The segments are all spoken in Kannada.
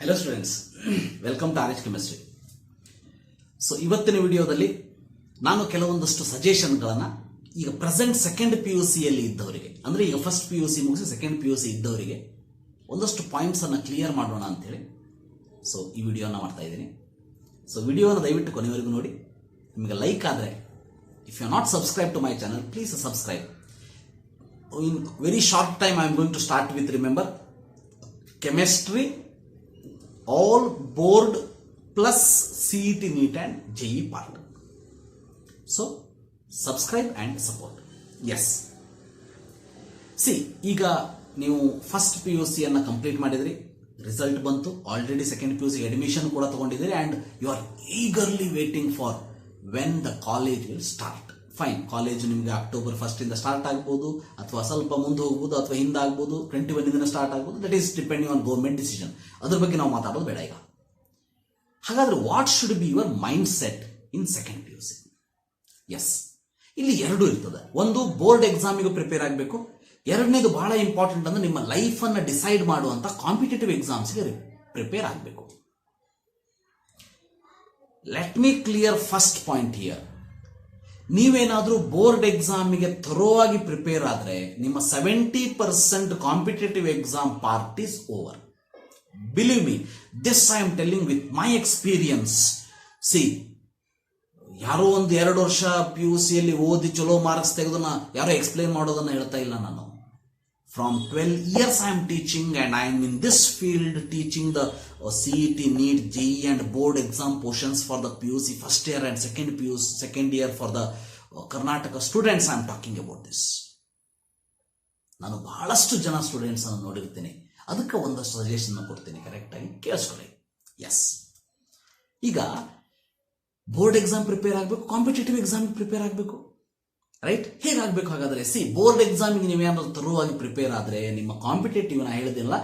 Hello students, welcome to RH chemistry. So ಇವತ್ತಿನ ವಿಡಿಯೋದಲ್ಲಿ ನಾನು ಕೆಲವೊಂದಷ್ಟು ಸಜೆಷನ್ಗಳನ್ನು ಈಗ ಪ್ರೆಸೆಂಟ್ ಸೆಕೆಂಡ್ ಪಿ ಯು ಸಿಯಲ್ಲಿ ಇದ್ದವರಿಗೆ, ಅಂದರೆ ಈಗ ಫಸ್ಟ್ ಪಿ ಯು ಸಿ ಮುಗಿಸಿ ಸೆಕೆಂಡ್ ಪಿ ಯು ಸಿ ಇದ್ದವರಿಗೆ ಒಂದಷ್ಟು ಪಾಯಿಂಟ್ಸನ್ನು ಕ್ಲಿಯರ್ ಮಾಡೋಣ ಅಂತೇಳಿ ಸೊ ಈ ವಿಡಿಯೋನ ಮಾಡ್ತಾ ಇದ್ದೀನಿ. ಸೊ ವಿಡಿಯೋನ ದಯವಿಟ್ಟು ಕೊನೆವರೆಗೂ ನೋಡಿ. ನಿಮಗೆ ಲೈಕ್ ಆದರೆ, if you not subscribe to my channel, please subscribe. In very short time I am going to start with, remember, chemistry all board plus CET NEET and JEE part. So subscribe and support. Yes, see, ಈಗ ನೀವು ಫಸ್ಟ್ ಪಿ ಯು ಸಿ ಅನ್ನ ಕಂಪ್ಲೀಟ್ ಮಾಡಿದ್ರಿ, ರಿಸಲ್ಟ್ ಬಂತು, already second P U C admission ಕೂಡ ತಗೊಂಡಿದ್ದೀರಿ and you are eagerly waiting for when the college will start. Fine, college ನಿಮಗೆ ಅಕ್ಟೋಬರ್ 1st ಇಂದ ಸ್ಟಾರ್ಟ್ ಆಗ್ಬೋದು, ಅಥವಾ ಸ್ವಲ್ಪ ಮುಂದೆ ಹೋಗ್ಬೋದು, ಅಥವಾ ಹಿಂದಾಗ್ಬೋದು, 21 ಇಂದ ಸ್ಟಾರ್ಟ್ ಆಗ್ಬೋದು. That is depending on government decision. ಅದ್ರ ಬಗ್ಗೆ ನಾವು ಮಾತಾಡೋದು ಬೇಡ ಈಗ. ಹಾಗಾದ್ರೆ what should be your mind set in second P U C? Yes, ಇಲ್ಲಿ ಎರಡು ಇರ್ತದೆ. ಒಂದು, ಬೋರ್ಡ್ ಎಕ್ಸಾಮಿಗೆ ಪ್ರಿಪೇರ್ ಆಗಬೇಕು. ಎರಡನೇದು ಬಹಳ ಇಂಪಾರ್ಟೆಂಟ್ ಅಂದ್ರೆ ನಿಮ್ಮ ಲೈಫ್ ಅನ್ನ ಡಿಸೈಡ್ ಮಾಡುವಂತ ಕಾಂಪಿಟೇಟಿವ್ ಎಕ್ಸಾಮ್ಸ್ಗೆ ಪ್ರಿಪೇರ್ ಆಗಬೇಕು. Let me clear first point here. ನೀವೇನಾದ್ರೂ ಬೋರ್ಡ್ ಎಕ್ಸಾಮಿಗೆ ಥರೋವಾಗಿ ಪ್ರಿಪೇರ್ ಆದ್ರೆ ನಿಮ್ಮ 70% competitive exam part is over. Believe me, this I am telling with my experience. C, ಯಾರೋ ಒಂದು 2 ವರ್ಷ ಪಿ ಯು ಸಿಯಲ್ಲಿ ಓದಿ ಚಲೋ ಮಾರ್ಕ್ಸ್ ತೆಗೆದನ್ನ ಯಾರೋ ಎಕ್ಸ್ಪ್ಲೇನ್ ಮಾಡೋದನ್ನ ಹೇಳ್ತಾ ಇಲ್ಲ ನಾನು. From 12 years I am teaching and I am in this field teaching the CET, NEET, JEE and board exam portions for the PUC first year and second year for the Karnataka students. I am talking about this. ನಾನು ಬಹಳಷ್ಟು ಜನ ಸ್ಟೂಡೆಂಟ್ಸ್ ಅನ್ನು ನೋಡಿರ್ತೀನಿ, ಅದಕ್ಕೆ ಒಂದಷ್ಟು ಸಜೆಷನ್ ಕೊಡ್ತೀನಿ, ಕರೆಕ್ಟ್ ಆಗಿ ಕೇಳಿಸ್ಕೊಳ್ಳಿ. ಎಸ್, ಈಗ ಬೋರ್ಡ್ ಎಕ್ಸಾಮ್ ಪ್ರಿಪೇರ್ ಆಗಬೇಕು, ಕಾಂಪಿಟೇಟಿವ್ ಎಕ್ಸಾಮ್ ಪ್ರಿಪೇರ್ ಆಗಬೇಕು, ರೈಟ್? ಹೇಗಾಗಬೇಕು ಹಾಗಾದ್ರೆ? ಸಿ, ಬೋರ್ಡ್ ಎಕ್ಸಾಮಿಗೆ ನೀವೇನಾದ್ರು ತರುವಾಗಿ ಪ್ರಿಪೇರ್ ಆದ್ರೆ ನಿಮ್ಮ ಕಾಂಪಿಟೇಟಿವ್ ನಾ ಹೇಳಿದಿಲ್ಲ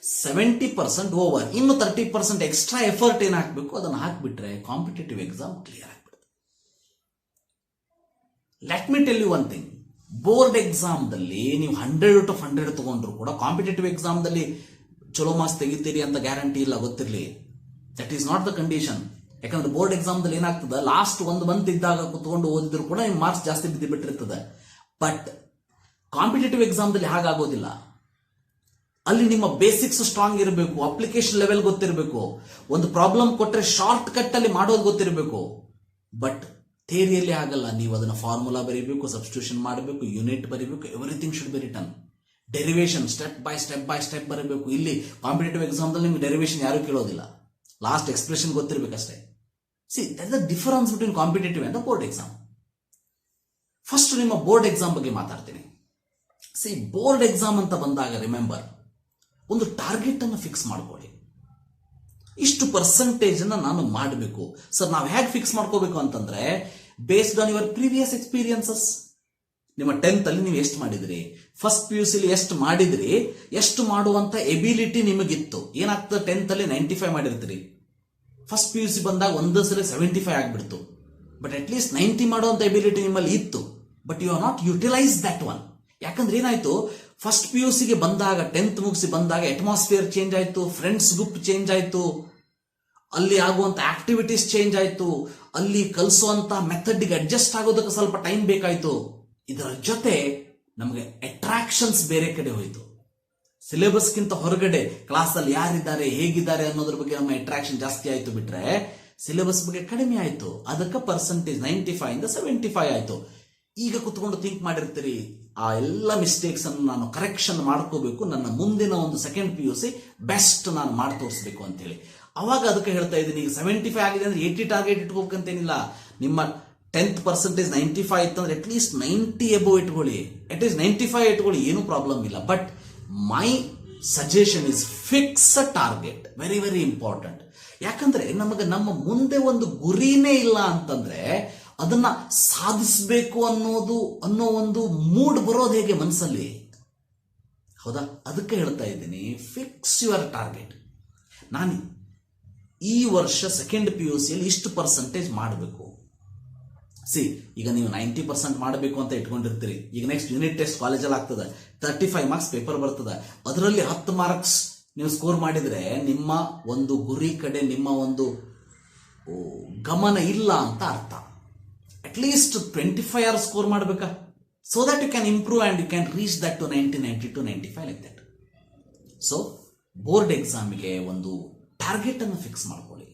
70% ಓವರ್, ಇನ್ನು 30% ಎಕ್ಸ್ಟ್ರಾ ಎಫರ್ಟ್ ಏನ್ ಹಾಕಬೇಕು ಅದನ್ನ ಹಾಕ್ಬಿಟ್ರೆ ಕಾಂಪಿಟೇಟಿವ್ ಎಕ್ಸಾಮ್ ಕ್ಲಿಯರ್ ಆಗ್ಬಿಡುತ್ತೆ. Let me tell you one thing. Board ಎಕ್ಸಾಮ್ದಲ್ಲಿ ನೀವು 100 to 100 ತಗೊಂಡ್ರು ಕೂಡ ಕಾಂಪಿಟೇಟಿವ್ ಎಕ್ಸಾಮ್ದಲ್ಲಿ ಚಲೋ ಮಾರ್ಕ್ಸ್ ತೆಗಿತೀರಿ ಅಂತ ಗ್ಯಾರಂಟಿ ಇಲ್ಲ, ಗೊತ್ತಿರಲಿ. That is not the condition. ಯಾಕಂದ್ರೆ ಬೋರ್ಡ್ ಎಕ್ಸಾಮ್ದಲ್ಲಿ ಏನಾಗ್ತದೆ, ಲಾಸ್ಟ್ 1 month ಇದ್ದಾಗ ಕುತ್ಕೊಂಡು ಓದಿದ್ರು ಕೂಡ ನಿಮ್ ಮಾರ್ಕ್ಸ್ ಜಾಸ್ತಿ ಬಿಟ್ಟಿರ್ತದೆ. But competitive ಎಕ್ಸಾಮ್ದಲ್ಲಿ ಹಾಗಾಗೋದಿಲ್ಲ. ಅಲ್ಲಿ ನಿಮ್ಮ ಬೇಸಿಕ್ಸ್ ಸ್ಟ್ರಾಂಗ್ ಇರಬೇಕು, ಅಪ್ಲಿಕೇಶನ್ ಲೆವೆಲ್ ಗೊತ್ತಿರಬೇಕು, ಒಂದು ಪ್ರಾಬ್ಲಮ್ ಕೊಟ್ಟರೆ ಶಾರ್ಟ್ ಕಟ್ ಅಲ್ಲಿ ಮಾಡೋದು ಗೊತ್ತಿರಬೇಕು. ಬಟ್ ಥಿಯರಿಯಲ್ಲಿ ಆಗಲ್ಲ. ನೀವು ಅದನ್ನ ಫಾರ್ಮುಲಾ ಬರೀಬೇಕು, ಸಬ್ಸ್ಟಿಟ್ಯೂಷನ್ ಮಾಡಬೇಕು, ಯೂನಿಟ್ ಬರೀಬೇಕು, everything should be written. Derivation step by step ಬರಬೇಕು. ಇಲ್ಲಿ ಕಾಂಪಿಟೇಟಿವ್ ಎಕ್ಸಾಮ್ದಲ್ಲಿ ನಿಮ್ಗೆ ಡೆರಿವೇಶನ್ ಯಾರು ಕೇಳೋದಿಲ್ಲ, ಲಾಸ್ಟ್ ಎಕ್ಸ್ಪ್ರೆಷನ್ ಗೊತ್ತಿರಬೇಕಷ್ಟೇ. See, that is the difference between competitive and board exam. First ನಿಮ್ಮ ಬೋರ್ಡ್ ಎಕ್ಸಾಮ್ ಬಗ್ಗೆ ಮಾತಾಡ್ತೀನಿ. ಸಿ, ಬೋರ್ಡ್ ಎಕ್ಸಾಮ್ ಅಂತ ಬಂದಾಗ ರಿಮೆಂಬರ್, ಒಂದು ಟಾರ್ಗೆಟ್ ಅನ್ನು ಫಿಕ್ಸ್ ಮಾಡ್ಕೊಳ್ಳಿ. ಇಷ್ಟು ಪರ್ಸೆಂಟೇಜ್ ಅನ್ನ ನಾನು ಮಾಡಬೇಕು ಸರ್. ನಾವು ಹೇಗೆ ಫಿಕ್ಸ್ ಮಾಡ್ಕೋಬೇಕು ಅಂತಂದ್ರೆ, based on your previous experiences. ನಿಮ್ಮ 10th ಅಲ್ಲಿ ನೀವು ಎಷ್ಟು ಮಾಡಿದ್ರಿ, ಫಸ್ಟ್ ಪಿ ಯು ಸಿಲಿ ಎಷ್ಟು ಮಾಡಿದ್ರಿ, ಎಷ್ಟು ಮಾಡುವಂತ ಎಬಿಲಿಟಿ ನಿಮಗಿತ್ತು. ಏನಾಗ್ತದೆ, 10th ಅಲ್ಲಿ 95 ಮಾಡಿರ್ತೀರಿ, ಫಸ್ಟ್ ಪಿ ಯು ಸಿ ಬಂದಾಗ ಒಂದೇ ಸಲ 75 ಆಗ್ಬಿಡ್ತು. ಬಟ್ ಅಟ್ ಲೀಸ್ಟ್ 90 ಮಾಡುವಂತ ಎಬಿಲಿಟಿ ನಿಮ್ಮಲ್ಲಿ ಇತ್ತು. But you are not utilise that one. ಯಾಕಂದ್ರೆ ಏನಾಯ್ತು, ಫಸ್ಟ್ ಪಿ ಯು ಸಿಗೆ ಬಂದಾಗ, 10th ಮುಗಿಸಿ ಬಂದಾಗ ಅಟ್ಮಾಸ್ಫಿಯರ್ ಚೇಂಜ್ ಆಯ್ತು, ಫ್ರೆಂಡ್ಸ್ ಗ್ರೂಪ್ ಚೇಂಜ್ ಆಯ್ತು, ಅಲ್ಲಿ ಆಗುವಂತ ಆಕ್ಟಿವಿಟೀಸ್ ಚೇಂಜ್ ಆಯ್ತು, ಅಲ್ಲಿ ಕಲಿಸುವಂತ ಮೆಥಡ್ಗೆ ಅಡ್ಜಸ್ಟ್ ಆಗೋದಕ್ಕೆ ಸ್ವಲ್ಪ ಟೈಮ್ ಬೇಕಾಯ್ತು. ಇದರ ಜೊತೆ ನಮಗೆ ಅಟ್ರಾಕ್ಷನ್ಸ್ ಬೇರೆ ಕಡೆ ಹೋಯಿತು. ಸಿಲೆಬಸ್ಗಿಂತ ಹೊರಗಡೆ ಕ್ಲಾಸ್ ಅಲ್ಲಿ ಯಾರಿದ್ದಾರೆ, ಹೇಗಿದ್ದಾರೆ ಅನ್ನೋದ್ರ ಬಗ್ಗೆ ನಮ್ಮ ಅಟ್ರಾಕ್ಷನ್ ಜಾಸ್ತಿ ಆಯ್ತು. ಬಿಟ್ರೆ ಸಿಲೆಬಸ್ ಬಗ್ಗೆ ಕಡಿಮೆ ಆಯ್ತು. ಅದಕ್ಕೆ ಪರ್ಸೆಂಟೇಜ್ 95 ಇಂದ 75 ಆಯ್ತು. ಈಗ ಕುತ್ಕೊಂಡು ಥಿಂಕ್ ಮಾಡಿರ್ತೀರಿ, ಆ ಎಲ್ಲ ಮಿಸ್ಟೇಕ್ಸ್ ಅನ್ನು ನಾನು ಕರೆಕ್ಷನ್ ಮಾಡ್ಕೋಬೇಕು, ನನ್ನ ಮುಂದಿನ ಒಂದು second P U C best ನಾನು ಮಾಡಿ ತೋರಿಸಬೇಕು ಅಂತೇಳಿ. ಅವಾಗ ಅದಕ್ಕೆ ಹೇಳ್ತಾ ಇದ್ದೀನಿ, ಈಗ 75 ಆಗಿದೆ ಅಂದ್ರೆ 80 ಟಾರ್ಗೆಟ್ ಇಟ್ಕೋಬೇಕಂತೇನಿಲ್ಲ. ನಿಮ್ಮ 10th ಪರ್ಸೆಂಟೇಜ್ 95 ಇತ್ತಂದ್ರೆ ಅಟ್ ಲೀಸ್ಟ್ 90 ಎಬೋ ಇಟ್ಕೊಳ್ಳಿ, ಅಟ್ ಲೀಸ್ಟ್ 95 ಇಟ್ಕೊಳ್ಳಿ, ಏನು ಪ್ರಾಬ್ಲಮ್ ಇಲ್ಲ. But my suggestion is fix a target, very very important. ಯಾಕಂದ್ರೆ ನಮಗೆ ನಮ್ಮ ಮುಂದೆ ಒಂದು ಗುರಿನೇ ಇಲ್ಲ ಅಂತಂದ್ರೆ ಅದನ್ನ ಸಾಧಿಸಬೇಕು ಅನ್ನೋ ಒಂದು ಮೂಡ್ ಬರೋದು ಹೇಗೆ ಮನಸ್ಸಲ್ಲಿ, ಹೌದಾ? ಅದಕ್ಕೆ ಹೇಳ್ತಾ ಇದ್ದೀನಿ, ಫಿಕ್ಸ್ ಯುವರ್ ಟಾರ್ಗೆಟ್. ನಾನು ಈ ವರ್ಷ ಸೆಕೆಂಡ್ ಪಿ ಯು ಸಿಯಲ್ಲಿ ಇಷ್ಟು ಪರ್ಸೆಂಟೇಜ್ ಮಾಡಬೇಕು. ಸಿ, ಈಗ ನೀವು 90% ಮಾಡಬೇಕು ಅಂತ ಇಟ್ಕೊಂಡಿರ್ತೀರಿ. ಈಗ ನೆಕ್ಸ್ಟ್ ಯೂನಿಟ್ ಟೆಸ್ಟ್ ಕಾಲೇಜಲ್ಲಿ ಆಗ್ತದೆ, 35 ಮಾರ್ಕ್ಸ್ ಪೇಪರ್ ಬರ್ತದೆ, ಅದರಲ್ಲಿ 10 ಮಾರ್ಕ್ಸ್ ನೀವು ಸ್ಕೋರ್ ಮಾಡಿದ್ರೆ ನಿಮ್ಮ ಒಂದು ಗುರಿ ಕಡೆ ನಿಮ್ಮ ಒಂದು ಗಮನ ಇಲ್ಲ ಅಂತ ಅರ್ಥ. ಅಟ್ಲೀಸ್ಟ್ 25 ಆರ್ ಸ್ಕೋರ್ ಮಾಡಬೇಕಾ, so that you can improve and you can reach that to 90, 92, 95 like that. So board ಎಕ್ಸಾಮಿಗೆ ಒಂದು ಟಾರ್ಗೆಟ್ ಅನ್ನು ಫಿಕ್ಸ್ ಮಾಡ್ಕೊಳ್ಳಿ.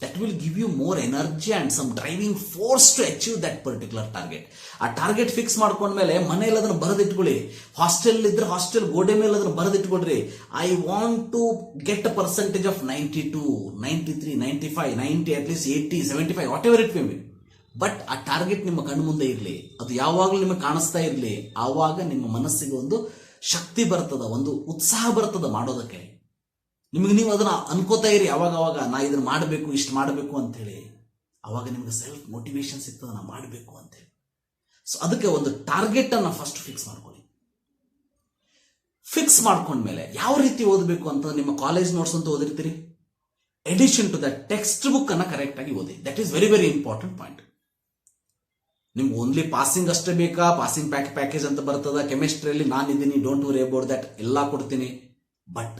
That will give you more energy and some driving force to achieve that particular target. ಆ ಟಾರ್ಗೆಟ್ ಫಿಕ್ಸ್ ಮಾಡ್ಕೊಂಡ್ಮೇಲೆ ಮನೆಯಲ್ಲಿ ಅದನ್ನು ಬರೆದಿಟ್ಕೊಳ್ಳಿ. ಹಾಸ್ಟೆಲ್ ಇದ್ರೆ ಹಾಸ್ಟೆಲ್ ಗೋಡೆ ಮೇಲೆ ಅದನ್ನು ಬರೆದಿಟ್ಕೊಳ್ರಿ. I want to get a percentage of 92, 93, 95, 90, at least 80, 75, whatever it may be. But ಆ ಟಾರ್ಗೆಟ್ ನಿಮ್ಮ ಕಣ್ಣು ಮುಂದೆ ಇರಲಿ, ಅದು ಯಾವಾಗಲೂ ನಿಮಗೆ ಕಾಣಿಸ್ತಾ ಇರಲಿ. ಆವಾಗ ನಿಮ್ಮ ಮನಸ್ಸಿಗೆ ಒಂದು ಶಕ್ತಿ ಬರ್ತದ, ಒಂದು ಉತ್ಸಾಹ ಬರ್ತದ ಮಾಡೋದಕ್ಕೆ. ನಿಮಗೆ ನೀವು ಅದನ್ನ ಅನ್ಕೋತಾ ಇರಿ ಅವಾಗ ನಾ ಇದನ್ನ ಮಾಡಬೇಕು, ಇಷ್ಟು ಮಾಡಬೇಕು ಅಂತೇಳಿ. ಅವಾಗ ನಿಮಗೆ ಸೆಲ್ಫ್ ಮೋಟಿವೇಶನ್ ಸಿಗ್ತದೆ, ನಾ ಮಾಡಬೇಕು ಅಂತೇಳಿ. ಸೊ ಅದಕ್ಕೆ ಒಂದು ಟಾರ್ಗೆಟ್ ಅನ್ನ ಫಸ್ಟ್ ಫಿಕ್ಸ್ ಮಾಡ್ಕೊಳ್ಳಿ. ಫಿಕ್ಸ್ ಮಾಡ್ಕೊಂಡ್ಮೇಲೆ ಯಾವ ರೀತಿ ಓದಬೇಕು ಅಂತ ನಿಮ್ಮ ಕಾಲೇಜ್ ನೋಟ್ಸ್ ಅಂತ ಓದಿರ್ತೀರಿ. Addition to the textbook ಅನ್ನ ಕರೆಕ್ಟ್ ಆಗಿ ಓದಿ. That is very very important point. ನಿಮ್ಗೆ ಓನ್ಲಿ ಪಾಸಿಂಗ್ ಅಷ್ಟೇ ಬೇಕಾ? ಪಾಸಿಂಗ್ ಪ್ಯಾಕೇಜ್ ಅಂತ ಬರ್ತದ. ಕೆಮಿಸ್ಟ್ರಿಯಲ್ಲಿ ನಾನಿದ್ದೀನಿ, ಡೋಂಟ್ ವರಿ ಅಬೌಟ್ ದಟ್, ಎಲ್ಲ ಕೊಡ್ತೀನಿ. ಬಟ್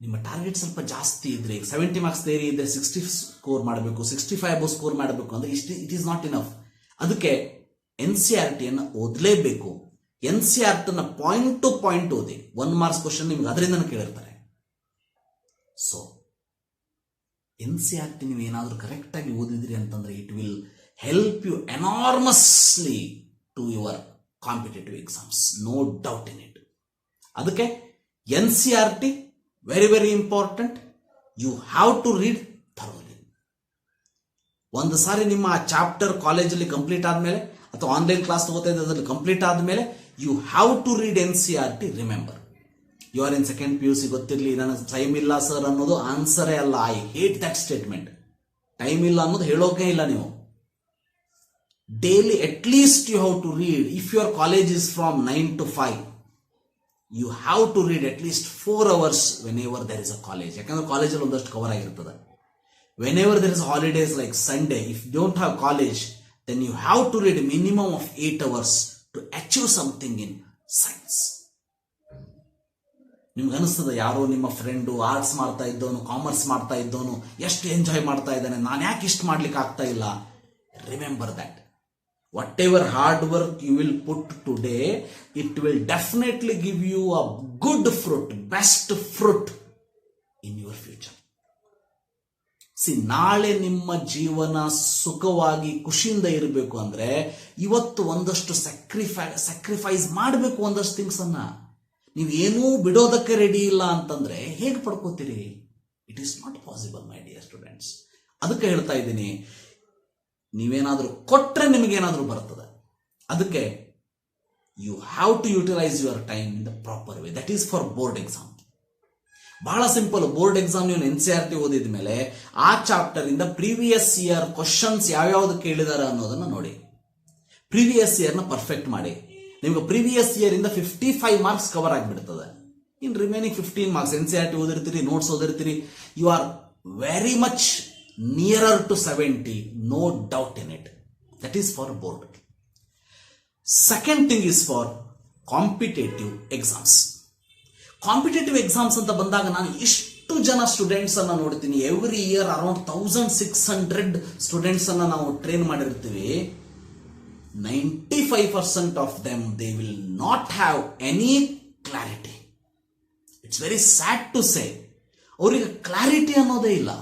ನಿಮ್ಮ ಟಾರ್ಗೆಟ್ ಸ್ವಲ್ಪ ಜಾಸ್ತಿ ಇದ್ರೆ, ಈಗ 70 ಮಾರ್ಕ್ಸ್ ಥಿಯರಿ ಇದ್ರೆ 60 ಸ್ಕೋರ್ ಮಾಡಬೇಕು, 65 ಅಬೌವ್ ಸ್ಕೋರ್ ಮಾಡಬೇಕು ಅಂದ್ರೆ ಇಟ್ ಈಸ್ ನಾಟ್ ಇನಫ್. ಅದಕ್ಕೆ NCERT ಅನ್ನು ಓದಲೇಬೇಕು. NCERT ನ ಪಾಯಿಂಟ್ ಟು ಪಾಯಿಂಟ್ ಓದಿ. 1 ಮಾರ್ಕ್ಸ್ ಕ್ವಶನ್ ನಿಮ್ಗೆ ಅದರಿಂದ ಕೇಳಿರ್ತಾರೆ. ಸೊ NCERT ನೀವು ಏನಾದರೂ ಕರೆಕ್ಟ್ ಆಗಿ ಓದಿದ್ರಿ ಅಂತಂದ್ರೆ it will help you enormously to your competitive exams. No doubt in it. ಅದಕ್ಕೆ NCERT very very important. You have to read thoroughly. ಒಂದು ಸಾರಿ ನಿಮ್ಮ ಚಾಪ್ಟರ್ ಕಾಲೇಜಲ್ಲಿ ಕಂಪ್ಲೀಟ್ ಆದ್ಮೇಲೆ ಅಥವಾ ಆನ್ಲೈನ್ ಕ್ಲಾಸ್ ತಗೋತಾ ಇದ್ದಲ್ಲಿ ಕಂಪ್ಲೀಟ್ ಆದ್ಮೇಲೆ you have to read NCERT. Remember, you are in second PUC. ಗೊತ್ತಿರಲಿ, ನನಗೆ ಟೈಮ್ ಇಲ್ಲ ಸರ್ ಅನ್ನೋದು ಆನ್ಸರೇ ಅಲ್ಲ. I hate that statement. Time ಇಲ್ಲ ಅನ್ನೋದು ಹೇಳೋಕೆ ಇಲ್ಲ. ನೀವು daily at least you have to read. If your college is from 9 to 5, you have to read at least 4 hours whenever there is a college. ಯಾಕಂದ್ರೆ ಕಾಲೇಜಲ್ಲಿ ಒಂದಷ್ಟು ಕವರ್ ಆಗಿರ್ತದೆ. Whenever there is holidays like Sunday, if you don't have college, then you have to read a minimum of 8 hours to achieve something in science. ನಿಮ್ಗೆ ಅನಿಸ್ತದ ಯಾರೋ ನಿಮ್ಮ ಫ್ರೆಂಡು ಆರ್ಟ್ಸ್ ಮಾಡ್ತಾ ಇದ್ದವನು, ಕಾಮರ್ಸ್ ಮಾಡ್ತಾ ಇದ್ದವನು ಎಷ್ಟು ಎಂಜಾಯ್ ಮಾಡ್ತಾ ಇದ್ದಾನೆ, ನಾನು ಯಾಕೆ ಇಷ್ಟು ಮಾಡ್ಲಿಕ್ಕೆ ಆಗ್ತಾ ಇಲ್ಲ. Remember that. Whatever hard work you will put today, it will definitely give you a good fruit, best fruit in your future. See, ನಾಳೆ ನಿಮ್ಮ ಜೀವನ ಸುಖವಾಗಿ ಖುಷಿಯಿಂದ ಇರಬೇಕು ಅಂದ್ರೆ ಇವತ್ತು ಒಂದಷ್ಟು ಸ್ಯಾಕ್ರಿಫೈಸ್ ಮಾಡಬೇಕು. ಒಂದಷ್ಟು ಥಿಂಗ್ಸ್ ಅನ್ನ ನೀವು ಏನೂ ಬಿಡೋದಕ್ಕೆ ರೆಡಿ ಇಲ್ಲ ಅಂತಂದ್ರೆ ಹೇಗೆ ಪಡ್ಕೋತೀರಿ? It is not possible my dear students. ಅದಕ್ಕೆ ಹೇಳ್ತಾ ಇದ್ದೀನಿ, ನೀವೇನಾದರೂ ಕೊಟ್ರೆ ನಿಮಗೇನಾದರೂ ಬರ್ತದೆ. ಅದಕ್ಕೆ you have to utilise your time in the proper way. That is for board exam. ಬಹಳ ಸಿಂಪಲ್. ಬೋರ್ಡ್ ಎಕ್ಸಾಮ್ ನೀವು NCERT ಓದಿದ ಮೇಲೆ ಆ ಚಾಪ್ಟರ್ ಇಂದ ಪ್ರೀವಿಯಸ್ ಇಯರ್ ಕ್ವಶನ್ಸ್ ಯಾವ್ಯಾವ್ದು ಕೇಳಿದಾರೆ ಅನ್ನೋದನ್ನ ನೋಡಿ. ಪ್ರೀವಿಯಸ್ ಇಯರ್ ನ ಪರ್ಫೆಕ್ಟ್ ಮಾಡಿ. ನಿಮ್ಗೆ ಪ್ರೀವಿಯಸ್ ಇಯರ್ ಇಂದ 55 ಮಾರ್ಕ್ಸ್ ಕವರ್ ಆಗಿಬಿಡ್ತದೆ. ಇನ್ ರಿಮೈನಿಂಗ್ 15 ಮಾರ್ಕ್ಸ್ NCERT ಓದಿರ್ತೀರಿ, ನೋಟ್ಸ್ ಓದಿರ್ತೀರಿ. You are very much nearer to 70, no doubt in it. That is for board. Second thing is for competitive exams. Competitive exams ಅಂತ ಬಂದಾಗ ನಾನು ಇಷ್ಟು ಜನ ಸ್ಟೂಡೆಂಟ್ಸ್ ಅನ್ನ ನೋಡ್ತೀನಿ. ಎವ್ರಿ ಇಯರ್ ಅರೌಂಡ್ 1600 ಸ್ಟೂಡೆಂಟ್ಸ್ ಅನ್ನ ನಾವು ಟ್ರೈನ್ ಮಾಡಿರ್ತೀವಿ. 95% of them they will not have any clarity. It's very sad to say. ಅವರಿಗೆ ಕ್ಲಾರಿಟಿ ಅನ್ನೋದೇ ಇಲ್ಲ.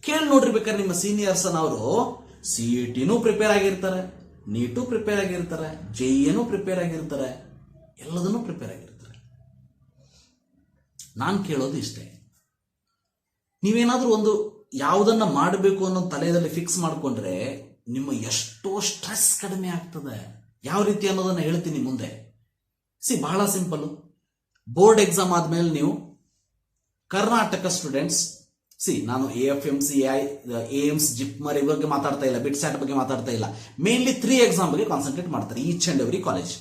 ಕೇಳಿ ನೋಡಿರ್ಬೇಕಾದ್ರೆ ನಿಮ್ಮ ಸೀನಿಯರ್ಸ್ ಅವರು CETನೂ ಪ್ರಿಪೇರ್ ಆಗಿರ್ತಾರೆ, ನೀಟು ಪ್ರಿಪೇರ್ ಆಗಿರ್ತಾರೆ, JEEನೂ ಪ್ರಿಪೇರ್ ಆಗಿರ್ತಾರೆ, ಎಲ್ಲದನ್ನೂ ಪ್ರಿಪೇರ್ ಆಗಿರ್ತಾರೆ. ನಾನು ಕೇಳೋದು ಇಷ್ಟೇ, ನೀವೇನಾದ್ರೂ ಒಂದು ಯಾವುದನ್ನ ಮಾಡಬೇಕು ಅನ್ನೋ ತಲೆಯಲ್ಲಿ ಫಿಕ್ಸ್ ಮಾಡ್ಕೊಂಡ್ರೆ ನಿಮ್ಮ ಎಷ್ಟೋ ಸ್ಟ್ರೆಸ್ ಕಡಿಮೆ ಆಗ್ತದೆ. ಯಾವ ರೀತಿ ಅನ್ನೋದನ್ನ ಹೇಳ್ತೀನಿ ಮುಂದೆ. ಬಹಳ ಸಿಂಪಲ್. ಬೋರ್ಡ್ ಎಕ್ಸಾಮ್ ಆದ್ಮೇಲೆ ನೀವು ಕರ್ನಾಟಕ ಸ್ಟೂಡೆಂಟ್ಸ್, ನಾನು AFMC, AIMS, JIPMER ಇವ್ರ ಬಗ್ಗೆ ಮಾತಾಡ್ತಾ ಇಲ್ಲ, ಬಿಟ್ಸ್ಯಾಟ್ ಬಗ್ಗೆ ಮಾತಾಡ್ತಾ ಇಲ್ಲ. ಮೇನ್ಲಿ 3 ಎಕ್ಸಾಮ್ ಬಗ್ಗೆ ಕಾನ್ಸಂಟ್ರೇಟ್ ಮಾಡ್ತಾರೆ ಈಚ್ ಅಂಡ್ ಎವ್ರಿ ಕಾಲೇಜ್.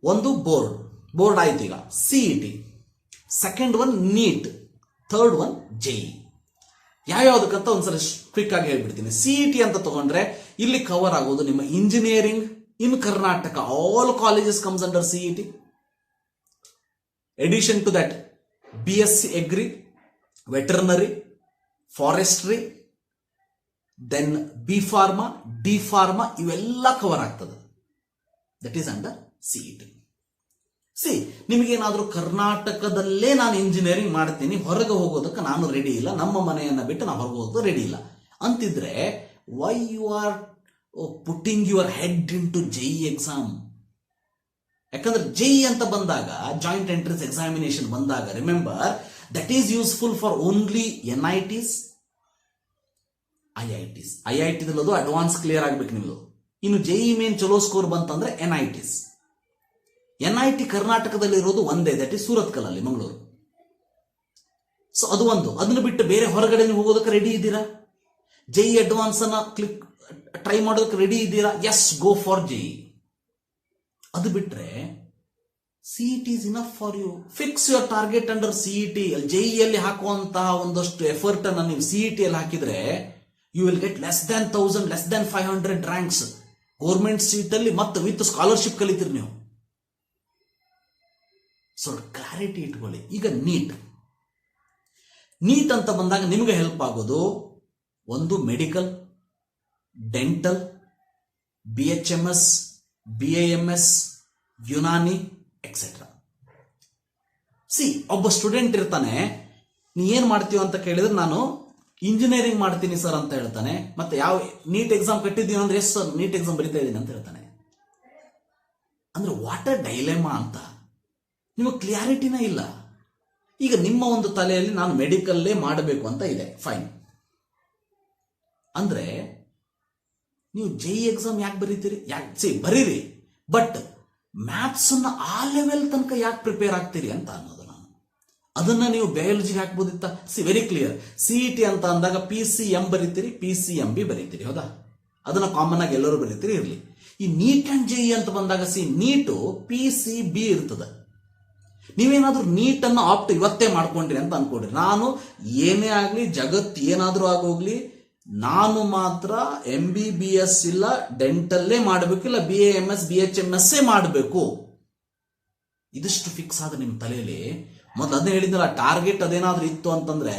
ಒಂದು ಬೋರ್ಡ್ ಆಯ್ತು. ಈಗ CET, second one NEET, third one JEE. ಯಾವ್ಯಾವುದಕ್ಕಂತ ಒಂದ್ಸಲ ಕ್ವಿಕ್ ಆಗಿ ಹೇಳ್ಬಿಡ್ತೀನಿ. CET ಅಂತ ತಗೊಂಡ್ರೆ ಇಲ್ಲಿ ಕವರ್ ಆಗೋದು ನಿಮ್ಮ engineering in Karnataka. All colleges comes under CET. Addition to that BSc Agri, veterinary, forestry, then B pharma, D pharma, ಇವೆಲ್ಲ ಕವರ್ ಆಗ್ತದೆ. That is under CET. ನಿಮಗೇನಾದ್ರೂ ಕರ್ನಾಟಕದಲ್ಲೇ ನಾನು ಇಂಜಿನಿಯರಿಂಗ್ ಮಾಡ್ತೀನಿ, ಹೊರಗೆ ಹೋಗೋದಕ್ಕೆ ನಾನು ರೆಡಿ ಇಲ್ಲ, ನಮ್ಮ ಮನೆಯನ್ನ ಬಿಟ್ಟು ನಾನು ಹೊರಗೆ ಹೋಗೋದು ರೆಡಿ ಇಲ್ಲ ಅಂತಿದ್ರೆ, why you are putting your head in to JEE exam? ಯಾಕಂದ್ರೆ JEE ಅಂತ ಬಂದಾಗ, ಜಾಯಿಂಟ್ ಎಂಟ್ರೆನ್ಸ್ ಎಕ್ಸಾಮಿನೇಷನ್ ಬಂದಾಗ, remember that is useful for only NITs, IITs. IIT ಅದು ಅಡ್ವಾನ್ಸ್ ಕ್ಲಿಯರ್ ಆಗ್ಬೇಕು ನಿಮ್ದು. ಇನ್ನು JEE ಮೇನ್ ಚಲೋ ಸ್ಕೋರ್ ಬಂತಂದ್ರೆ NITs. NIT ಕರ್ನಾಟಕದಲ್ಲಿ ಇರೋದು ಒಂದೇ, ದಟ್ ಈಸ್ ಸೂರತ್ಕಲ್ ಅಲ್ಲಿ, ಮಂಗಳೂರು. ಸೊ ಅದು ಒಂದು. ಅದನ್ನು ಬಿಟ್ಟು ಬೇರೆ ಹೊರಗಡೆ ನೀವು ಹೋಗೋದಕ್ಕೆ ರೆಡಿ ಇದ್ದೀರಾ? JEE ಅಡ್ವಾನ್ಸ್ ಅನ್ನ ಟ್ರೈ ಮಾಡೋದಕ್ಕೆ ರೆಡಿ ಇದ್ದೀರಾ? Yes, go for JEE. ಅದು ಬಿಟ್ರೆ CET is enough for you. Fix your target under CET. JEE ಅಲ್ಲಿ ಹಾಕುವಂತಹ ಒಂದಷ್ಟು ಎಫರ್ಟ್ ಅನ್ನ ನೀವು CET ಅಲ್ಲಿ ಹಾಕಿದ್ರೆ you will get less than 1000, less than 500 ranks. Government seat ಅಲ್ಲಿ ಮತ್ತೆ ವಿತ್ ಸ್ಕಾಲರ್ಶಿಪ್ ಕಲಿತೀರಿ ನೀವು. ಸೊ ಕ್ಲಾರಿಟಿ ಇಟ್ಕೊಳ್ಳಿ. ಈಗ ನೀಟ್ ಅಂತ ಬಂದಾಗ ನಿಮಗೆ ಹೆಲ್ಪ್ ಆಗೋದು ಒಂದು medical, dental, BHMS, BAMS, Unani etcetera. ಒಬ್ಬ ಸ್ಟೂಡೆಂಟ್ ಇರ್ತಾನೆ, ನೀ ಏನ್ ಮಾಡ್ತೀವ ಅಂತ ಕೇಳಿದ್ರೆ ನಾನು ಇಂಜಿನಿಯರಿಂಗ್ ಮಾಡ್ತೀನಿ ಸರ್ ಅಂತ ಹೇಳ್ತಾನೆ. ಮತ್ತೆ ಯಾವ ನೀಟ್ ಎಕ್ಸಾಮ್ ಕಟ್ಟಿದ್ದೀವಿ ಅಂದ್ರೆ ಎಸ್ ಸರ್ ನೀಟ್ ಎಕ್ಸಾಮ್ ಬರಿತಾ ಇದ್ದೀನಿ ಅಂತ ಹೇಳ್ತಾನೆ. ಅಂದ್ರೆ ವಾಟ್ ಅ ಡೈಲೆಮಾ ಅಂತ. ನಿಮಗೆ ಕ್ಲಿಯಾರಿಟಿನ ಇಲ್ಲ. ಈಗ ನಿಮ್ಮ ಒಂದು ತಲೆಯಲ್ಲಿ ನಾನು ಮೆಡಿಕಲ್ಲೇ ಮಾಡಬೇಕು ಅಂತ ಇದೆ, ಫೈನ್. ಅಂದ್ರೆ ನೀವು JEE ಎಕ್ಸಾಮ್ ಯಾಕೆ ಬರೀತೀರಿ? ಬರೀರಿ, ಬಟ್ ಮ್ಯಾಥ್ಸ್ ಅನ್ನ ಆ ಲೆವೆಲ್ ತನಕ ಯಾಕೆ ಪ್ರಿಪೇರ್ ಆಗ್ತೀರಿ ಅಂತ ಅನ್ನೋದು ನಾನು. ಅದನ್ನ ನೀವು ಬಯಾಲಜಿಗೆ ಹಾಕ್ಬೋದಿತ್ತ? Very clear. CET ಅಂತ ಅಂದಾಗ PCM ಬರೀತೀರಿ, PCMB ಬರೀತೀರಿ, ಹೌದಾ? ಅದನ್ನ ಕಾಮನ್ ಆಗಿ ಎಲ್ಲರೂ ಬರೀತೀರಿ, ಇರಲಿ. ಈ ನೀಟ್ ಅಂಡ್ JEE ಅಂತ ಬಂದಾಗ ನೀಟು PCB ಇರ್ತದೆ. ನೀವೇನಾದ್ರೂ ನೀಟ್ ಅನ್ನ ಆಪ್ಟ್ ಇವತ್ತೇ ಮಾಡ್ಕೊಂಡ್ರಿ ಅಂತ ಅನ್ಕೊಡ್ರಿ, ನಾನು ಏನೇ ಆಗ್ಲಿ, ಜಗತ್ ಏನಾದ್ರೂ ಆಗೋಗ್ಲಿ, ನಾನು ಮಾತ್ರ MBBS ಇಲ್ಲ ಡೆಂಟಲ್ಲೇ ಮಾಡಬೇಕಿಲ್ಲ, BAMS BHMS ಮಾಡಬೇಕು. ಇದಿಷ್ಟು ಫಿಕ್ಸ್ ಆದ ನಿಮ್ಮ ತಲೆಯಲ್ಲಿ. ಮೊದಲು ಅದನ್ನ ಹೇಳಿದ್ನಲ್ಲ, ಟಾರ್ಗೆಟ್ ಅದೇನಾದ್ರೂ ಇತ್ತು ಅಂತಂದ್ರೆ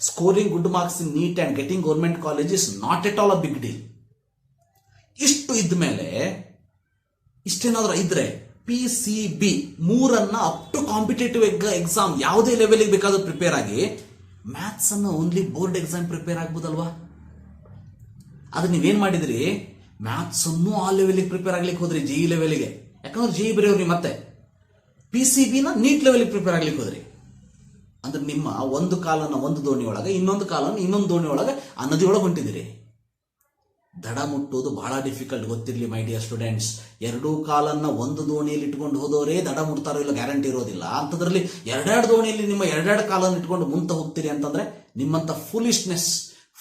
scoring good marks in NEET and getting government college is not at all a big deal. ಇಷ್ಟು ಇದ್ಮೇಲೆ ಇಷ್ಟೇನಾದ್ರೂ ಇದ್ರೆ PCB ಮೂರನ್ನ ಅಪ್ ಟು ಕಾಂಪಿಟೇಟಿವ್ ಎಕ್ಸಾಮ್ ಯಾವುದೇ ಲೆವೆಲ್ಗೆ ಬೇಕಾದ್ರೂ ಪ್ರಿಪೇರ್ ಆಗಿ, ಮ್ಯಾಥ್ಸ್ ಅನ್ನ ಓನ್ಲಿ ಬೋರ್ಡ್ ಎಕ್ಸಾಮ್ ಪ್ರಿಪೇರ್ ಆಗ್ಬೋದಲ್ವಾ? ಆದ್ರೆ ನೀವೇನ್ ಮಾಡಿದ್ರಿ, ಮ್ಯಾಥ್ಸ್ ಅನ್ನು ಆ ಲೆವೆಲ್ಗೆ ಪ್ರಿಪೇರ್ ಆಗ್ಲಿಕ್ಕೆ ಹೋದ್ರಿ, JEE ಲೆವೆಲ್ಗೆ. ಯಾಕಂದ್ರೆ JEE ಬರೆಯೋರಿ, ಮತ್ತೆ PCBನ ನೀಟ್ ಲೆವೆಲ್ಗೆ ಪ್ರಿಪೇರ್ ಆಗ್ಲಿಕ್ಕೆ ಹೋದ್ರಿ. ಅಂದ್ರೆ ನಿಮ್ಮ ಒಂದು ಕಾಲನ್ನ ಒಂದು ದೋಣಿ ಒಳಗೆ, ಇನ್ನೊಂದು ಕಾಲನ್ನ ಇನ್ನೊಂದು ದೋಣಿ ಒಳಗೆ, ಆ ನದಿ ಒಳಗೆ ಹೊಂಟಿದಿರಿ. ದಡ ಮುಟ್ಟೋದು ಬಹಳ ಡಿಫಿಕಲ್ಟ್, ಗೊತ್ತಿರಲಿ ಮೈ ಡಿಯರ್ ಸ್ಟೂಡೆಂಟ್ಸ್. ಎರಡೂ ಕಾಲನ್ನ ಒಂದು ದೋಣಿಯಲ್ಲಿ ಇಟ್ಕೊಂಡು ಹೋದವರೇ ದಡ ಮುಟ್ತಾರೋ ಇಲ್ಲ ಗ್ಯಾರಂಟಿ ಇರೋದಿಲ್ಲ. ಅಂತದ್ರಲ್ಲಿ ಎರಡೆರಡು ದೋಣಿಯಲ್ಲಿ ನಿಮ್ಮ ಎರಡೆರಡು ಕಾಲನ್ನು ಇಟ್ಕೊಂಡು ಮುಂತ ಹೋಗ್ತೀರಿ ಅಂತಂದ್ರೆ ನಿಮ್ಮಂತ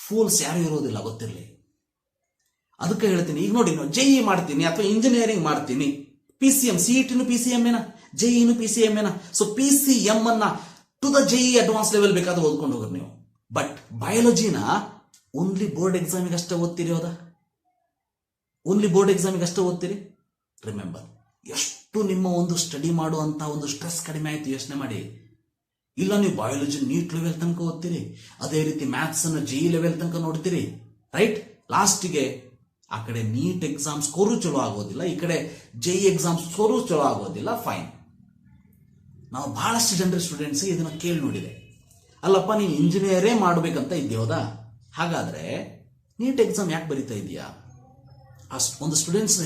ಫೂಲ್ಸ್ ಯಾರು ಇರೋದಿಲ್ಲ, ಗೊತ್ತಿರಲಿ. ಅದಕ್ಕೆ ಹೇಳ್ತೀನಿ, ಈಗ ನೋಡಿ, JEE ಮಾಡ್ತೀನಿ ಅಥವಾ ಇಂಜಿನಿಯರಿಂಗ್ ಮಾಡ್ತೀನಿ, PCM, CETನು PCM ಏನ, JEEನು PCM ಏನ. ಸೊ PCM ಅನ್ನ to the JEE advance level ಬೇಕಾದ್ರೆ ಓದ್ಕೊಂಡು ಹೋಗ್ರಿ ನೀವು. ಬಟ್ ಬಯಾಲಜಿನ ಓನ್ಲಿ ಬೋರ್ಡ್ ಎಕ್ಸಾಮಿಗೆ ಅಷ್ಟೇ ಓದ್ತೀರಿ, ಹೌದಾ? ಓನ್ಲಿ ಬೋರ್ಡ್ ಎಕ್ಸಾಮಿಗೆ ಅಷ್ಟೇ ಓದ್ತೀರಿ. ರಿಮೆಂಬರ್, ಎಷ್ಟು ನಿಮ್ಮ ಒಂದು ಸ್ಟಡಿ ಮಾಡುವಂತ ಒಂದು ಸ್ಟ್ರೆಸ್ ಕಡಿಮೆ ಆಯ್ತು ಯೋಚನೆ ಮಾಡಿ. ಇಲ್ಲ ನೀವು ಬಯಾಲಜಿ ನೀಟ್ ಲೆವೆಲ್ ತನಕ ಓದ್ತೀರಿ, ಅದೇ ರೀತಿ ಮ್ಯಾಥ್ಸ್ ಅನ್ನು JEE ಲೆವೆಲ್ ತನಕ ನೋಡ್ತೀರಿ, ರೈಟ್? ಲಾಸ್ಟಿಗೆ ಆ ಕಡೆ ನೀಟ್ ಎಕ್ಸಾಮ್ ಸ್ಕೋರು ಚಲೋ ಆಗೋದಿಲ್ಲ, ಈ ಕಡೆ JEE ಎಕ್ಸಾಮ್ ಸ್ಕೋರು ಚಲೋ ಆಗೋದಿಲ್ಲ, ಫೈನ್. ನಾವು ಬಹಳಷ್ಟು ಜನರ ಸ್ಟೂಡೆಂಟ್ಸ್ ಇದನ್ನ ಕೇಳಿ ನೋಡಿದೆ, ಅಲ್ಲಪ್ಪ ನೀನು ಇಂಜಿನಿಯರೇ ಮಾಡ್ಬೇಕಂತ ಇದ್ದೀಯ, ಹೌದಾ? ಹಾಗಾದ್ರೆ ನೀಟ್ ಎಕ್ಸಾಮ್ ಯಾಕೆ ಬರೀತಾ ಇದೆಯಾ? ಒಂದು ಸ್ಟೂಡೆಂಟ್ಸ್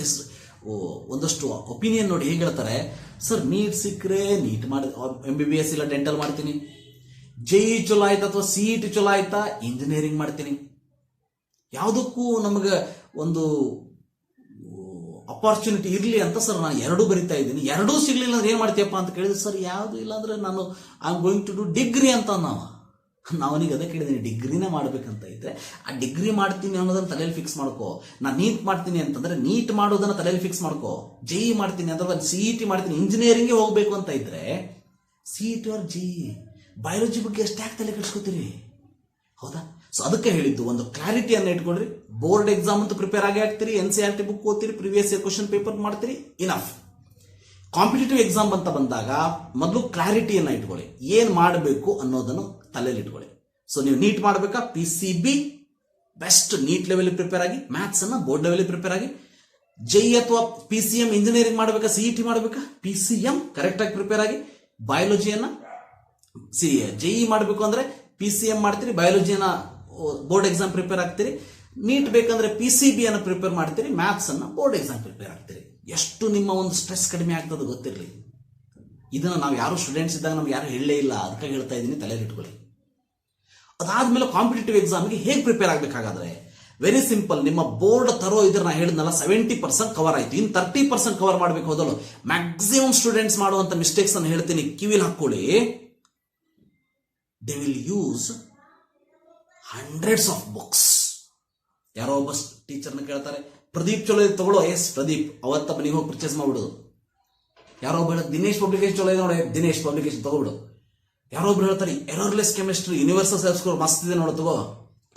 ಒಂದಷ್ಟು ಒಪಿನಿಯನ್ ನೋಡಿ ಹೇಗೆ ಹೇಳ್ತಾರೆ, ಸರ್ ನೀಟ್ ಸಿಕ್ಕರೆ ನೀಟ್ ಮಾಡಿ MBBS ಇಲ್ಲ ಡೆಂಟಲ್ ಮಾಡ್ತೀನಿ, JEE ಚಲೋ ಆಯ್ತಾ ಅಥವಾ CET ಚಲೋ ಆಯ್ತಾ ಇಂಜಿನಿಯರಿಂಗ್ ಮಾಡ್ತೀನಿ. ಯಾವುದಕ್ಕೂ ನಮಗೆ ಒಂದು ಅಪಾರ್ಚುನಿಟಿ ಇರಲಿ ಅಂತ ಸರ್ ನಾನು ಎರಡೂ ಬರಿತಾ ಇದ್ದೀನಿ, ಎರಡೂ ಸಿಗ್ಲಿಲ್ಲ ಅಂದ್ರೆ ಏನ್ ಮಾಡ್ತೀಯಪ್ಪ ಅಂತ ಕೇಳಿದ್ರೆ, ಸರ್ ಯಾವುದು ಇಲ್ಲ ಅಂದ್ರೆ ನಾನು I am going to do degree ಅಂತ ನಾವನಿಗೆ ಅದೇ ಕೇಳಿದ್ದೀನಿ, ಡಿಗ್ರಿನೇ ಮಾಡ್ಬೇಕಂತ ಇದ್ರೆ ಆ ಡಿಗ್ರಿ ಮಾಡ್ತೀನಿ ಅನ್ನೋದನ್ನ ತಲೆಯಲ್ಲಿ ಫಿಕ್ಸ್ ಮಾಡ್ಕೋ. ನಾನು ನೀಟ್ ಮಾಡ್ತೀನಿ ಅಂತಂದ್ರೆ ನೀಟ್ ಮಾಡೋದನ್ನ ತಲೆಯಲ್ಲಿ ಫಿಕ್ಸ್ ಮಾಡ್ಕೋ. JEE ಮಾಡ್ತೀನಿ ಅಂದ್ರೆ CET ಮಾಡ್ತೀನಿ, ಇಂಜಿನಿಯರಿಂಗ್ಗೆ ಹೋಗ್ಬೇಕು ಅಂತ ಇದ್ರೆ CET ಆರ್ JEE. ಬಯಾಲಜಿ ಬಗ್ಗೆ ಎಷ್ಟಾಗಿ ತಲೆ ಕೆಡಿಸ್ಕೋತೀರಿ, ಹೌದಾ? ಸೊ ಅದಕ್ಕೆ ಹೇಳಿದ್ದು, ಒಂದು ಕ್ಲಾರಿಟಿಯನ್ನು ಇಟ್ಕೊಳ್ರಿ. ಬೋರ್ಡ್ ಎಕ್ಸಾಮ್ ಅಂತ ಪ್ರಿಪೇರ್ ಆಗಿ ಆಗ್ತೀರಿ, NCERT ಬುಕ್ ಓದ್ತೀರಿ, ಪ್ರಿವಿಯಸ್ ಇಯರ್ ಕ್ವಶನ್ ಪೇಪರ್ ಮಾಡ್ತೀರಿ, ಇನಫ್. ಕಾಂಪಿಟೇಟಿವ್ ಎಕ್ಸಾಮ್ ಅಂತ ಬಂದಾಗ ಮೊದಲು ಕ್ಲಾರಿಟಿಯನ್ನು ಇಟ್ಕೊಳ್ಳಿ, ಏನು ಮಾಡಬೇಕು ಅನ್ನೋದನ್ನು ತಲೆಯಲ್ಲಿ ಇಟ್ಕೊಳ್ಳಿ. ಸೊ ನೀವು ನೀಟ್ ಮಾಡಬೇಕಾ, PCB best NEET level prepare ಆಗಿ, ಮ್ಯಾಥ್ಸ್ ಅನ್ನ ಬೋರ್ಡ್ ಲೆವೆಲ್ ಪ್ರಿಪೇರ್ ಆಗಿ, JEE ಅಥವಾ PCM ಇಂಜಿನಿಯರಿಂಗ್ ಮಾಡಬೇಕಾ, CET ಮಾಡಬೇಕಾ, PCM ಕರೆಕ್ಟ್ ಆಗಿ ಪ್ರಿಪೇರ್ ಆಗಿ, ಬಯಾಲಜಿಯನ್ನ JEE ಮಾಡಬೇಕು ಅಂದ್ರೆ PCM ಮಾಡ್ತೀರಿ, ಬಯಾಲಜಿಯನ್ನ ಬೋರ್ಡ್ ಎಕ್ಸಾಮ್ ಪ್ರಿಪೇರ್ ಆಗ್ತೀರಿ, ನೀಟ್ ಬೇಕಂದ್ರೆ PCB ಅನ್ನು ಪ್ರಿಪೇರ್ ಮಾಡ್ತೀರಿ, ಮ್ಯಾಥ್ಸ್ ಅನ್ನ ಬೋರ್ಡ್ ಎಕ್ಸಾಮ್ ಪ್ರಿಪೇರ್ ಆಗ್ತೀರಿ. ಎಷ್ಟು ನಿಮ್ಮ ಒಂದು ಸ್ಟ್ರೆಸ್ ಕಡಿಮೆ ಆಗ್ತದೆ ಗೊತ್ತಿರಲಿ. ಇದನ್ನ ನಾವು ಯಾರು ಸ್ಟೂಡೆಂಟ್ಸ್ ಇದ್ದಾಗ ನಮ್ಗೆ ಯಾರು ಹೇಳಲೇ ಇಲ್ಲ, ಅದಕ್ಕೆ ಹೇಳ್ತಾ ಇದ್ದೀನಿ, ತಲೆಯಲ್ಲಿ ಇಟ್ಕೊಳ್ಳಿ. ಅದಾದ್ಮೇಲೆ ಕಾಂಪಿಟೇಟಿವ್ ಎಕ್ಸಾಮ್ಗೆ ಹೇಗೆ ಪ್ರಿಪೇರ್ ಆಗಬೇಕಾಗಾದ್ರೆ ವೆರಿ ಸಿಂಪಲ್. ನಿಮ್ಮ ಬೋರ್ಡ್ ತರೋ ಇದ್ರೆ ನಾ ಹೇಳಿದ್ನಲ್ಲ 70% ಕವರ್ ಆಯ್ತು, ಇನ್ನು 30% ಕವರ್ ಮಾಡಬೇಕು. ಹೋದಲು ಮ್ಯಾಕ್ಸಿಮಮ್ ಸ್ಟೂಡೆಂಟ್ಸ್ ಮಾಡುವಂತ ಮಿಸ್ಟೇಕ್ಸ್ ಅನ್ನು ಹೇಳ್ತೀನಿ, ಕಿವಿಲ್ ಹಾಕೊಳ್ಳಿ. They will use hundreds of books. ಯಾರೋ ಒಬ್ಬ ಟೀಚರ್ನ ಕೇಳ್ತಾರೆ, ಪ್ರದೀಪ್ ಚಲೋ ಇದೆ ತಗೊಳ್ಳೋ, ಎಸ್ ಪ್ರದೀಪ್, ಅವತ್ತ ನೀವು ಹೋಗಿ ಪರ್ಚೇಸ್ ಮಾಡ್ಬಿಡೋದು. ಯಾರೋ ಒಬ್ಬ ದಿನೇಶ್ ಪಬ್ಲಿಕೇಶನ್ ಚಲೋ ಇದೆ ನೋಡಿ, ದಿನೇಶ್ ಪಬ್ಲಿಕೇಶನ್ ತಗೋಬಿಡು. ಯಾರೋ ಒಬ್ರು ಹೇಳ್ತಾರೆ errorless chemistry universal self score ಮಸ್ತ್ ಇದೆ ನೋಡೋ, ತಗೋ,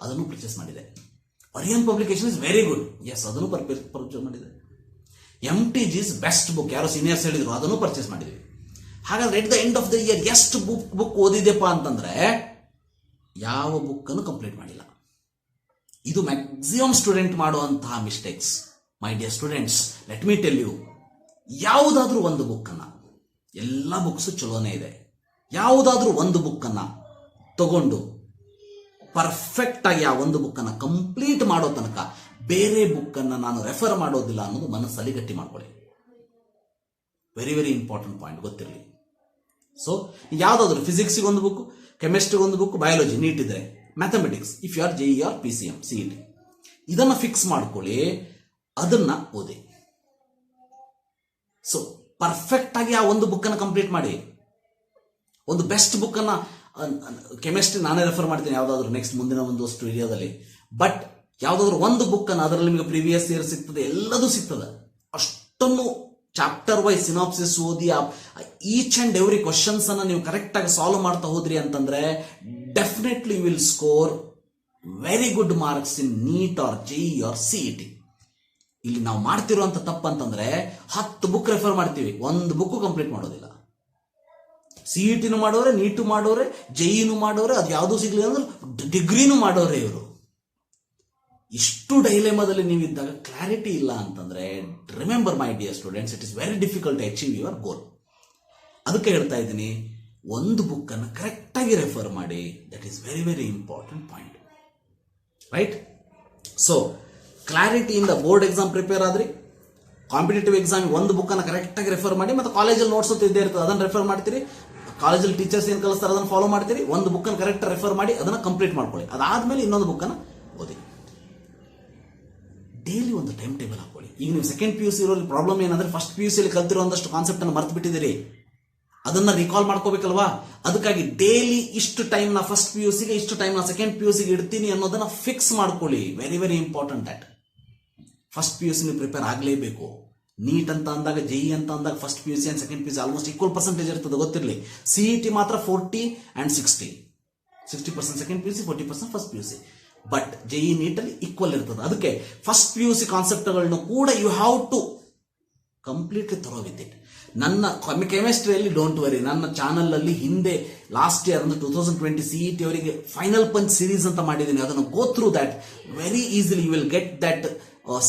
ಅದನ್ನು ಪರ್ಚೇಸ್ ಮಾಡಿದೆ. Arihant publication is very good, yes ಅದನ್ನು ಪರ್ಚೇಸ್ ಮಾಡಿದೆ. MTG's ಬೆಸ್ಟ್ ಬುಕ್ ಯಾರೋ ಸೀನಿಯರ್ಸ್ ಹೇಳಿದ್ರು, ಅದನ್ನು ಪರ್ಚೇಸ್ ಮಾಡಿದ್ವಿ. ಹಾಗಾದ್ರೆ at the end of the year ಎಷ್ಟು ಬುಕ್ ಓದಿದೆಪ್ಪ ಅಂತಂದ್ರೆ ಯಾವ ಬುಕ್ ಅನ್ನು ಕಂಪ್ಲೀಟ್ ಮಾಡಿಲ್ಲ. ಇದು ಮ್ಯಾಕ್ಸಿಮಮ್ ಸ್ಟೂಡೆಂಟ್ ಮಾಡುವಂತಹ mistakes. My dear students, let me tell you, ಯಾವುದಾದ್ರೂ ಒಂದು ಬುಕ್ ಅನ್ನ, ಎಲ್ಲ ಬುಕ್ಸ್ ಚಲೋನೇ ಇದೆ, ಯಾವುದಾದ್ರೂ ಒಂದು ಬುಕ್ ಅನ್ನ ತಗೊಂಡು ಪರ್ಫೆಕ್ಟ್ ಆಗಿ ಆ ಒಂದು ಬುಕ್ ಅನ್ನ ಕಂಪ್ಲೀಟ್ ಮಾಡೋ ತನಕ ಬೇರೆ ಬುಕ್ ಅನ್ನ ನಾನು ರೆಫರ್ ಮಾಡೋದಿಲ್ಲ ಅನ್ನೋದು ಮನಸ್ಸಲ್ಲಿ ಗಟ್ಟಿ ಮಾಡ್ಕೊಳ್ಳಿ. ವೆರಿ ವೆರಿ ಇಂಪಾರ್ಟೆಂಟ್ ಪಾಯಿಂಟ್, ಗೊತ್ತಿರಲಿ. ಸೊ ಯಾವ್ದಾದ್ರು ಫಿಸಿಕ್ಸ್ಗೆ ಒಂದು ಬುಕ್, ಕೆಮಿಸ್ಟ್ರಿಗೆ ಒಂದು ಬುಕ್, ಬಯಾಲಜಿ ನೀಟ್ ಇದ್ರೆ, mathematics if you are JEE or PCM CET, ಇದನ್ನ ಫಿಕ್ಸ್ ಮಾಡ್ಕೊಳ್ಳಿ, ಅದನ್ನ ಓದಿ. ಸೊ ಪರ್ಫೆಕ್ಟ್ ಆಗಿ ಆ ಒಂದು ಬುಕ್ ಅನ್ನ ಕಂಪ್ಲೀಟ್ ಮಾಡಿ. ಒಂದು ಬೆಸ್ಟ್ ಬುಕ್ ಅನ್ನ, ಕೆಮಿಸ್ಟ್ರಿ ನಾನೇ ರೆಫರ್ ಮಾಡ್ತೀನಿ ಯಾವ್ದಾದ್ರು ನೆಕ್ಸ್ಟ್ ಮುಂದಿನ ಒಂದು ವಿಡಿಯೋದಲ್ಲಿ. ಬಟ್ ಯಾವ್ದಾದ್ರು ಒಂದು ಬುಕ್ ಅನ್ನ, ಅದರಲ್ಲಿ ನಿಮಗೆ ಪ್ರೀವಿಯಸ್ ಇಯರ್ ಸಿಗ್ತದೆ, ಎಲ್ಲದೂ ಸಿಗ್ತದೆ. ಅಷ್ಟೊಂದು ಚಾಪ್ಟರ್ ವೈಸ್ ಸಿನಾಪ್ಸಿಸ್ ಓದಿ ಈಚ್ ಅಂಡ್ ಎವ್ರಿ ಕ್ವಶನ್ಸ್ ಅನ್ನ ನೀವು ಕರೆಕ್ಟ್ ಆಗಿ ಸಾಲ್ವ್ ಮಾಡ್ತಾ ಹೋದ್ರಿ ಅಂತಂದ್ರೆ definitely you will score very good marks in NEET or JEE or CET. ಇಲ್ಲಿ ನಾವು ಮಾಡ್ತಿರುವಂತ ತಪ್ಪಂತಂದ್ರೆ 10 ಬುಕ್ ರೆಫರ್ ಮಾಡ್ತೀವಿ, ಒಂದು ಬುಕ್ ಕಂಪ್ಲೀಟ್ ಮಾಡೋದಿಲ್ಲ. CETನೂ ಮಾಡೋರೆ, ನೀಟು ಮಾಡೋರೆ, JEEನೂ ಮಾಡೋರೆ, ಅದು ಯಾವುದೂ ಸಿಗ್ಲಿಲ್ಲ ಅಂದ್ರೆ ಡಿಗ್ರಿನೂ ಮಾಡೋರೆ ಇವರು. ಇಷ್ಟು ಡೈಲೆಮಾದಲ್ಲಿ ನೀವಿದ್ದಾಗ ಕ್ಲಾರಿಟಿ ಇಲ್ಲ ಅಂತಂದ್ರೆ remember my dear students, it is very difficult to achieve your goal. ಅದಕ್ಕೆ ಹೇಳ್ತಾ ಇದ್ದೀನಿ, ಒಂದು ಬುಕ್ ಅನ್ನು ಕರೆಕ್ಟ್ ಆಗಿ ರೆಫರ್ ಮಾಡಿ. That is very very important point, right? So ಕ್ಲಾರಿಟಿಯಿಂದ ಬೋರ್ಡ್ ಎಕ್ಸಾಮ್ ಪ್ರಿಪೇರ್ ಆದ್ರಿ, ಕಾಂಪಿಟೇಟಿವ್ ಎಕ್ಸಾಮ್ ಒಂದು ಬುಕ್ ಅನ್ನು ಕರೆಕ್ಟ್ ಆಗಿ ರೆಫರ್ ಮಾಡಿ, ಮತ್ತೆ ಕಾಲೇಜಲ್ಲಿ ನೋಟ್ಸ್ ಇದ್ದೇ ಇರ್ತದೆ, ಅದನ್ನು ರೆಫರ್ ಮಾಡ್ತೀರಿ. ಕಾಲೇಜಲ್ಲಿ ಟೀಚರ್ಸ್ ಏನು ಕಲಿಸ್ತಾರೆ ಅದನ್ನು ಫಾಲೋ ಮಾಡ್ತೀರಿ. ಒಂದು ಬುಕ್ ಅನ್ನು ಕರೆಕ್ಟ್ ರೆಫರ್ ಮಾಡಿ ಅದನ್ನ ಕಂಪ್ಲೀಟ್ ಮಾಡ್ಕೊಳ್ಳಿ. ಅದಾದ್ಮೇಲೆ ಇನ್ನೊಂದು ಬುಕ್ ಅನ್ನು ಓದಿ. ಡೈಲಿ ಒಂದು ಟೈಮ್ ಟೇಬಲ್ ಹಾಕೊಳ್ಳಿ. ಈಗ ನೀವು ಸೆಕೆಂಡ್ PUC ಇರೋಲ್ಲಿ ಪ್ರಾಬ್ಲಮ್ ಏನಂದ್ರೆ ಫಸ್ಟ್ PUC ಕಲ್ತಿರೋ ಒಂದಷ್ಟು ಕಾನ್ಸೆಪ್ಟ್ ಅನ್ನು ಮರ್ತು ಬಿಟ್ಟಿದ್ದೀರಿ, ಅದನ್ನ ರಿಕಾಲ್ ಮಾಡ್ಕೋಬೇಕಲ್ವಾ. ಅದಕ್ಕಾಗಿ ಡೈಲಿ ಇಷ್ಟು ಟೈಮ್ ನ ಫಸ್ಟ್ PUCಗೆ, ಇಷ್ಟು ಟೈಮ್ ನ ಸೆಕೆಂಡ್ PUCಗೆ ಇಡ್ತೀನಿ ಅನ್ನೋದನ್ನ ಫಿಕ್ಸ್ ಮಾಡ್ಕೊಳ್ಳಿ. Very very important that. First PUC ನೀವು ಪ್ರಿಪೇರ್ ಆಗಲೇಬೇಕು. ನೀಟ್ ಅಂತ ಅಂದಾಗ, JEE ಅಂತ ಅಂದಾಗ first PUC and second PUC almost equal percentage ಇರ್ತದೆ, ಗೊತ್ತಿರಲಿ. CET ಮಾತ್ರ 40 and 60, 60% second PUC, 40% first PUC. But JEE ನೀಟಲ್ಲಿ ಈಕ್ವಲ್ ಇರ್ತದೆ. ಅದಕ್ಕೆ ಫಸ್ಟ್ PUC ಕಾನ್ಸೆಪ್ಟ್ಗಳನ್ನು ಕೂಡ you have to completely thorough with it. ನನ್ನ ಕೆಮಿಸ್ಟ್ರಿಯಲ್ಲಿ ಡೋಂಟ್ ವರಿ, ನನ್ನ ಚಾನಲ್ ಅಲ್ಲಿ ಹಿಂದೆ ಲಾಸ್ಟ್ ಇಯರ್ ಅಂದ್ರೆ 2020 CET ಅವರಿಗೆ ಫೈನಲ್ ಪಂಚ್ ಸೀರೀಸ್ ಅಂತ ಮಾಡಿದ್ದೀನಿ. ಅದನ್ನು go through that very easily. You will get that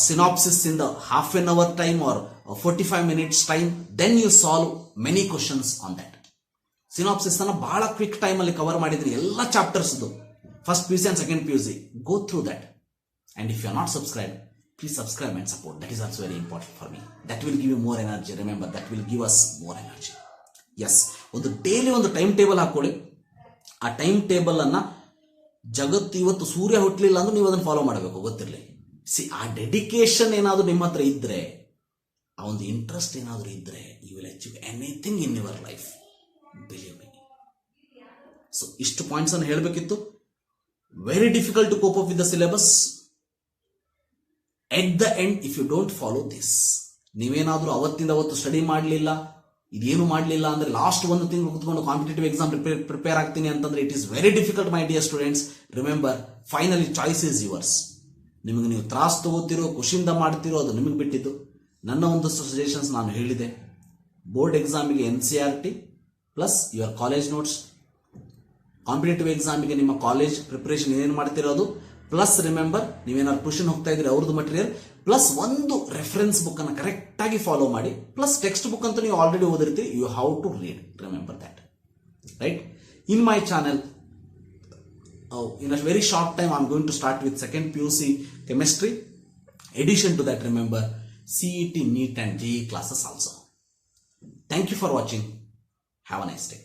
synopsis in the half an hour time or 45 minutes time. Then you solve many questions on that. Synopsis ಅನ್ನ ಬಹಳ ಕ್ವಿಕ್ ಟೈಮ್ ಅಲ್ಲಿ ಕವರ್ ಮಾಡಿದ್ರಿ ಎಲ್ಲ chapters, first PUC and second PUC. Go through that. And if you are not subscribed, please subscribe and support. That is also very important for me. That will give you more energy. Remember, that will give us more energy. Yes, ಒಂದು ಡೈಲಿ ಒಂದು ಟೈಮ್ ಟೇಬಲ್ ಹಾಕೊಳ್ಳಿ. ಆ ಟೈಮ್ ಟೇಬಲ್ ಅನ್ನ ಜಗತ್ತು ಇವತ್ತು ಸೂರ್ಯ ಹುಟ್ಟಲಿಲ್ಲ ಅಂದ್ರೆ ನೀವು ಅದನ್ನು ಫಾಲೋ ಮಾಡಬೇಕು, ಗೊತ್ತಿರಲಿ. ಆ ಡೆಡಿಕೇಶನ್ ಏನಾದರೂ ನಿಮ್ಮ ಹತ್ರ ಇದ್ರೆ, ಆ ಒಂದು ಇಂಟ್ರೆಸ್ಟ್ ಏನಾದರೂ ಇದ್ರೆ, you will achieve anything in your life, believe me. So ಇಷ್ಟು ಪಾಯಿಂಟ್ಸ್ ಅನ್ನು ಹೇಳಬೇಕಿತ್ತು. Very difficult to cope up with the syllabus. At the end if you don't follow this, ನೀವೇನಾದರೂ ಅವತ್ತಿಂದ ಅವತ್ತು ಸ್ಟಡಿ ಮಾಡಲಿಲ್ಲ, ಇದೇನು ಮಾಡಲಿಲ್ಲ ಅಂದ್ರೆ ಲಾಸ್ಟ್ ಒಂದು ತಿಂಗಳು ಕುತ್ಕೊಂಡು ಕಾಂಪಿಟೇಟಿವ್ ಎಕ್ಸಾಮ್ ಪ್ರಿಪೇರ್ ಆಗ್ತೀನಿ ಅಂತಂದ್ರೆ it is very difficult my dear students. Remember, finally choice is yours. ನಿಮಗೆ ನೀವು ತ್ರಾಸ್ ತಗೋತಿರೋ, ಖುಷಿಯಿಂದ ಮಾಡ್ತಿರೋ, ಅದು ನಿಮಗೆ ಬಿಟ್ಟಿದ್ದು. ನನ್ನ ಒಂದು ಸಜೆಷನ್ಸ್ ನಾನು ಹೇಳಿದೆ. ಬೋರ್ಡ್ ಎಕ್ಸಾಮಿಗೆ NCERT plus your college notes, competitive ಎಕ್ಸಾಮಿಗೆ ನಿಮ್ಮ ಕಾಲೇಜ್ ಪ್ರಿಪರೇಷನ್ ಏನೇನು ಮಾಡ್ತಿರೋದು, ಪ್ಲಸ್ ರಿಮೆಂಬರ್ ನೀವೇನಾದ್ರು ಟ್ಯೂಷನ್ ಹೋಗ್ತಾ ಇದ್ರೆ ಅವ್ರದ್ದು ಮಟೀರಿಯಲ್, ಪ್ಲಸ್ ಒಂದು ರೆಫರೆನ್ಸ್ ಬುಕ್ ಅನ್ನು ಕರೆಕ್ಟ್ ಆಗಿ ಫಾಲೋ ಮಾಡಿ, ಪ್ಲಸ್ ಟೆಕ್ಸ್ಟ್ ಬುಕ್ ಅಂತ ನೀವು ಆಲ್ರೆಡಿ ಓದಿರ್ತೀರಿ. You have to read, remember that, right? In my channel, in a very short time I'm going to start with second PUC chemistry. Addition to that, remember CET, NEET and JEE classes also. Thank you for watching. Have a nice day.